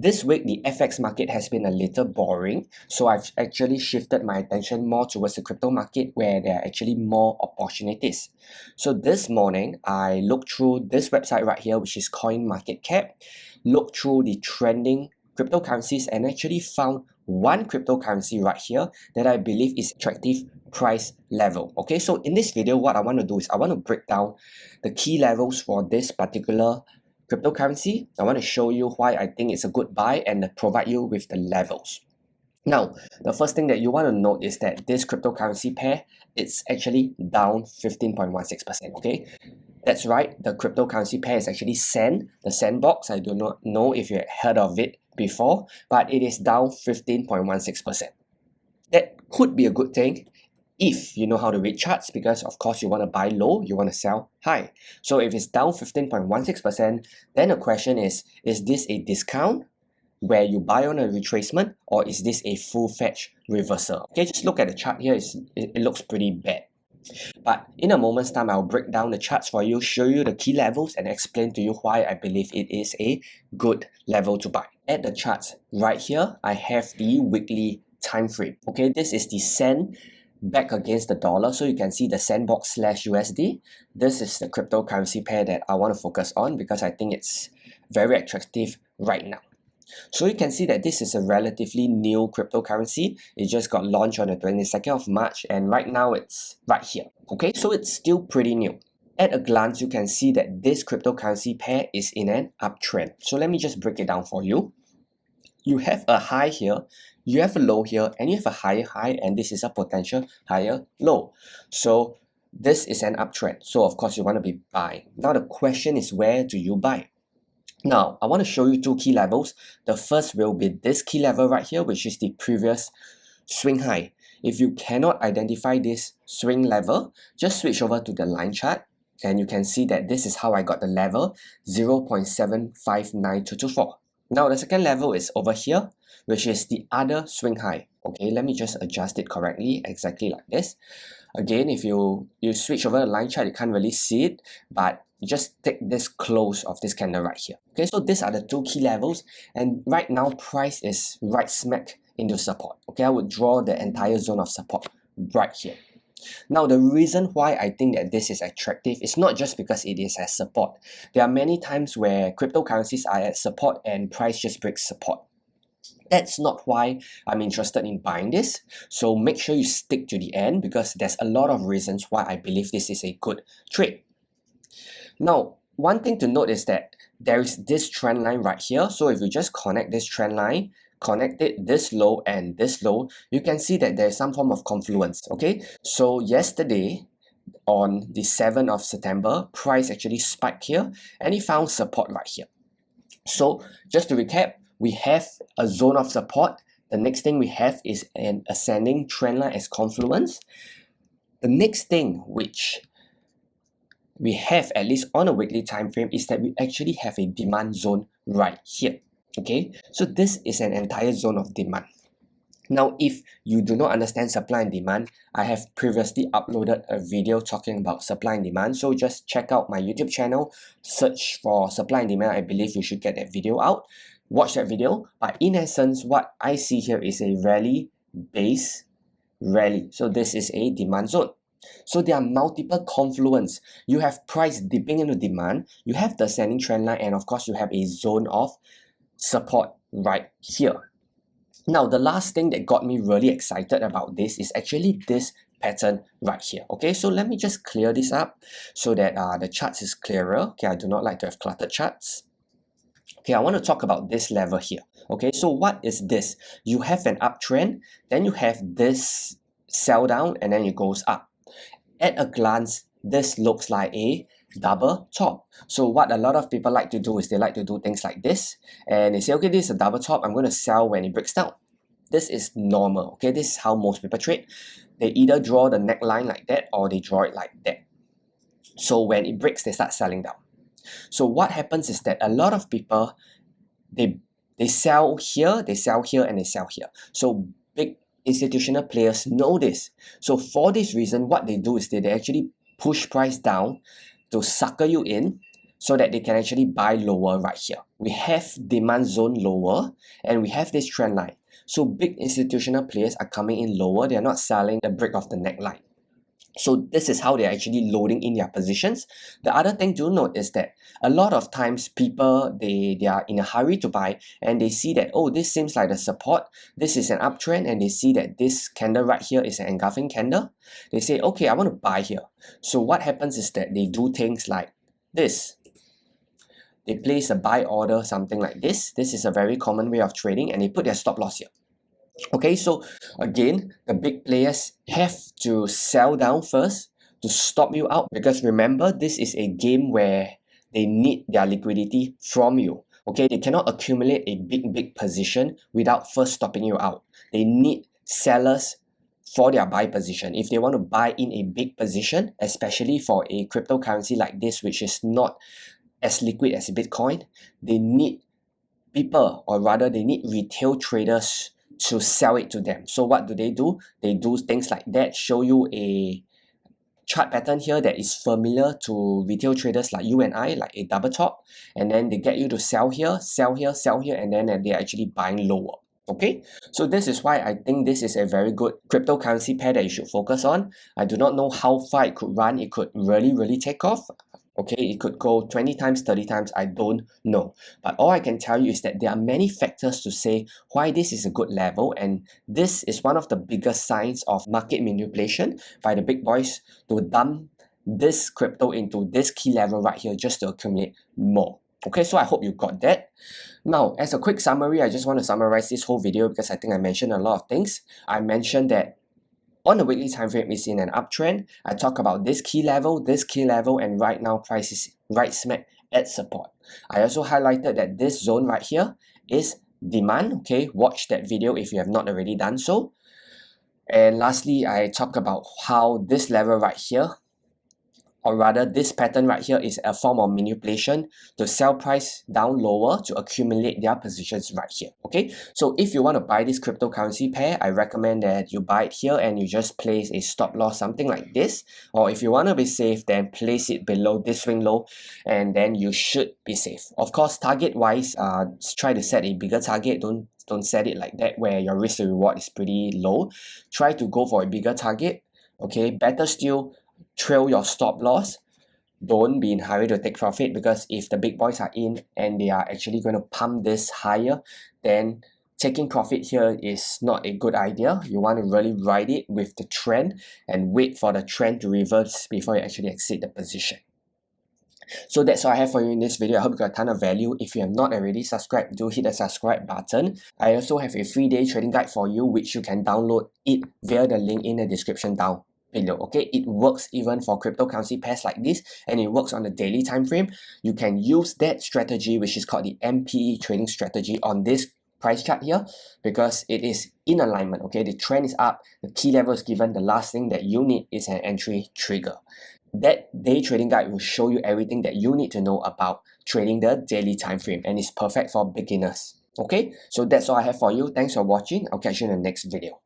This week, the FX market has been a little boring, so I've actually shifted my attention more towards the crypto market where there are actually more opportunities. So this morning, I looked through this website right here, which is CoinMarketCap, looked through the trending cryptocurrencies and actually found one cryptocurrency right here that I believe is attractive price level. Okay, so in this video, what I want to do is I want to break down the key levels for this particular cryptocurrency. I want to show you why I think it's a good buy and provide you with the levels. Now, the first thing that you want to note is that this cryptocurrency pair, it's actually down 15.16%, okay? That's right, the cryptocurrency pair is actually the Sandbox. I do not know if you had heard of it before, but it is down 15.16%. That could be a good thing if you know how to read charts, because of course you want to buy low, you want to sell high. So if it's down 15.16%, then the question is this a discount where you buy on a retracement, or is this a full-fledged reversal? Okay, just look at the chart here, it looks pretty bad. But in a moment's time, I'll break down the charts for you, show you the key levels, and explain to you why I believe it is a good level to buy. At the charts right here, I have the weekly time frame. Okay, this is the Sand back against the dollar, so you can see the Sandbox /USD. This is the cryptocurrency pair that I want to focus on because I think it's very attractive right now. So you can see that this is a relatively new cryptocurrency. It just got launched on the 22nd of March and right now it's right here. Okay, so it's still pretty new. At a glance, you can see that this cryptocurrency pair is in an uptrend. So let me just break it down for you. You have a high here, you have a low here, and you have a higher high, and this is a potential higher low. So this is an uptrend. So of course you want to be buying. Now the question is, where do you buy? Now I want to show you two key levels. The first will be this key level right here, which is the previous swing high. If you cannot identify this swing level, just switch over to the line chart and you can see that this is how I got the level 0.759224. Now the second level is over here, which is the other swing high. Okay, let me just adjust it correctly, exactly like this. Again, if you switch over the line chart, you can't really see it, but just take this close of this candle right here. Okay, so these are the two key levels, and right now price is right smack into support. Okay, I would draw the entire zone of support right here. Now, the reason why I think that this is attractive is not just because it is at support. There are many times where cryptocurrencies are at support and price just breaks support. That's not why I'm interested in buying this. So make sure you stick to the end because there's a lot of reasons why I believe this is a good trade. Now, one thing to note is that there is this trend line right here. So if you just connect this trend line, connect it this low and this low, you can see that there's some form of confluence. Okay, so yesterday on the 7th of September, price actually spiked here and it found support right here. So just to recap, we have a zone of support. The next thing we have is an ascending trend line as confluence. The next thing which we have, at least on a weekly time frame, is that we actually have a demand zone right here. Okay, so this is an entire zone of demand. Now, if you do not understand supply and demand, I have previously uploaded a video talking about supply and demand. So just check out my YouTube channel, search for supply and demand. I believe you should get that video out. Watch that video. But in essence, what I see here is a rally base rally. So this is a demand zone. So there are multiple confluence. You have price dipping into demand, you have the ascending trend line, and of course you have a zone of support right here. Now, the last thing that got me really excited about this is actually this pattern right here. Okay, so let me just clear this up so that the charts is clearer. Okay, I do not like to have cluttered charts. Okay, I want to talk about this level here. Okay, so what is this? You have an uptrend, then you have this sell down, and then it goes up. At a glance, this looks like a double top. So what a lot of people like to do is they like to do things like this and they say, okay, this is a double top, I'm going to sell when it breaks down. This is normal. Okay, this is how most people trade. They either draw the neckline like that or they draw it like that. So when it breaks, they start selling down. So what happens is that a lot of people, they sell here, they sell here, and they sell here. So big institutional players know this. So for this reason, what they do is they actually push price down to sucker you in so that they can actually buy lower right here. we have demand zone lower, and we have this trend line. So big institutional players are coming in lower. They're not selling the break of the neckline. So this is how they're actually loading in their positions. The other thing to note is that a lot of times people, they are in a hurry to buy, and they see that, oh, this seems like the support, this is an uptrend, and they see that this candle right here is an engulfing candle. They say, okay, I want to buy here. So what happens is that they do things like this. They place a buy order, something like this. This is a very common way of trading, and they put their stop loss here. Okay, so again, the big players have to sell down first to stop you out, because remember, this is a game where they need their liquidity from you. Okay, they cannot accumulate a big position without first stopping you out. They need sellers for their buy position. If they want to buy in a big position, especially for a cryptocurrency like this, which is not as liquid as Bitcoin, they need people, or rather they need retail traders to sell it to them. So what do? They do things like that, show you a chart pattern here that is familiar to retail traders like you and I, like a double top, and then they get you to sell here, sell here, sell here, and then they're actually buying lower. Okay, so this is why I think this is a very good cryptocurrency pair that you should focus on. I do not know how far it could run. It could really take off. Okay, it could go 20 times, 30 times, I don't know. But all I can tell you is that there are many factors to say why this is a good level, and this is one of the biggest signs of market manipulation by the big boys to dump this crypto into this key level right here just to accumulate more. Okay, so I hope you got that. Now, as a quick summary, I just want to summarize this whole video because I think I mentioned a lot of things. I mentioned that on the weekly time frame is in an uptrend. I talk about this key level, and right now price is right smack at support. I also highlighted that this zone right here is demand. Okay, watch that video if you have not already done so. And lastly, I talk about how this level right here, or rather this pattern right here, is a form of manipulation to sell price down lower to accumulate their positions right here. Okay, so if you want to buy this cryptocurrency pair, I recommend that you buy it here and you just place a stop loss, something like this. Or if you want to be safe, then place it below this swing low, and then you should be safe. Of course, target wise, try to set a bigger target. Don't set it like that where your risk to reward is pretty low. Try to go for a bigger target. Okay, better still, trail your stop loss. Don't be in a hurry to take profit, because if the big boys are in and they are actually going to pump this higher, then taking profit here is not a good idea. You want to really ride it with the trend and wait for the trend to reverse before you actually exit the position. So that's all I have for you in this video. I hope you got a ton of value. If you have not already subscribed, do hit the subscribe button. I also have a 3-day trading guide for you, which you can download it via the link in the description down below. Okay, it works even for cryptocurrency pairs like this, and it works on the daily time frame. You can use that strategy, which is called the MPE trading strategy, on this price chart here, because it is in alignment. Okay, the trend is up, the key level is given, the last thing that you need is an entry trigger. That day trading guide will show you everything that you need to know about trading the daily time frame, and it's perfect for beginners. Okay, so that's all I have for you. Thanks for watching. I'll catch you in the next video.